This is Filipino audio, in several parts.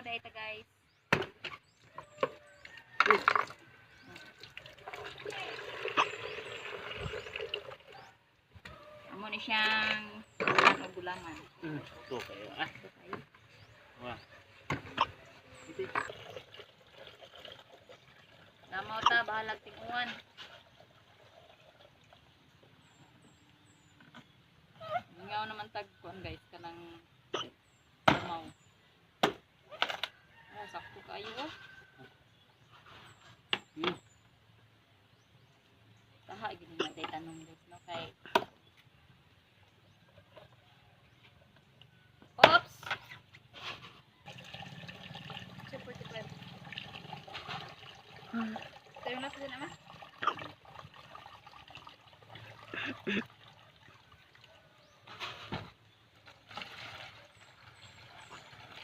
dahil ito guys. Amo ni siyang ano gulaman. Ito kayo. Ito kayo. Wah. Namaw ta bahalag tinguan. Ngaw naman tagkuan guys kanang namaw. Oh, sakto kayo oh. Taha gini na day tanong guys no kay. Oops. Super tipid. Tayo na po naman.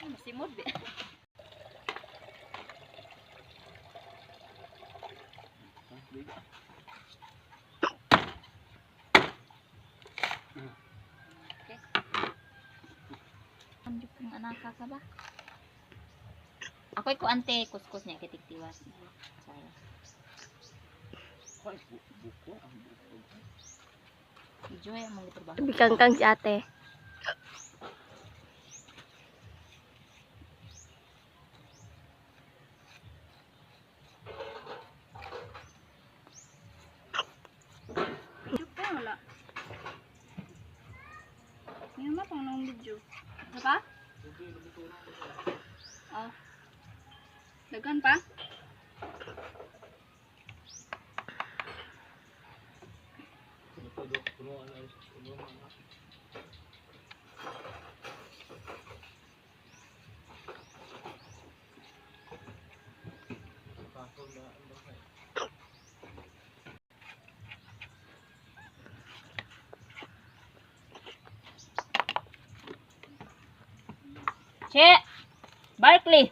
Masimod be. Okay. Anjuk ng anak ka ba? Ako'y ko ante kuskus niya kitiktiwas. Sorry. Buko ang buko. Enjoy ang mga trabaho. Bikangkang si ate. Video pa wala. Ngayon na pang nung video. Ano pa? Oh. Dagan pa? Che! Barkley!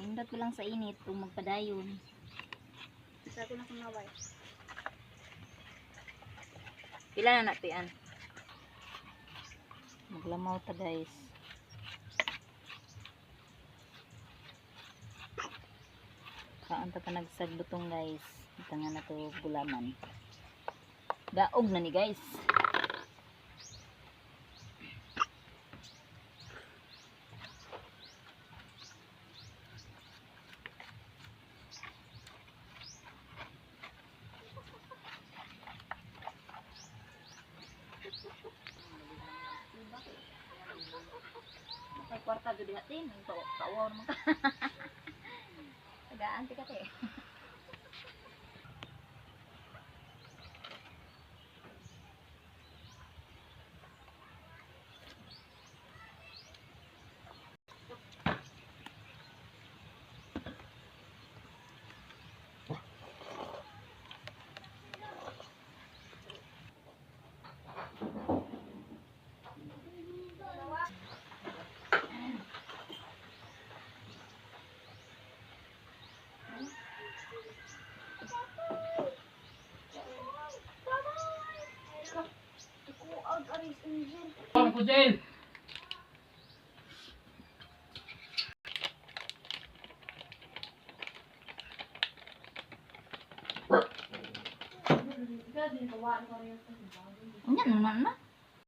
Indot ko lang sa init kung magpadayon. Sa ko na kumaway. Pila na natin. Maglamaw ta guys. Kaanta pa nagsagbutong guys. Ito nga na to gulaman. Daog na ni guys. May kwarta gud dihatin, taawaw naman ka. Tagaan ti ka te. Ang pudel. Nya naman na.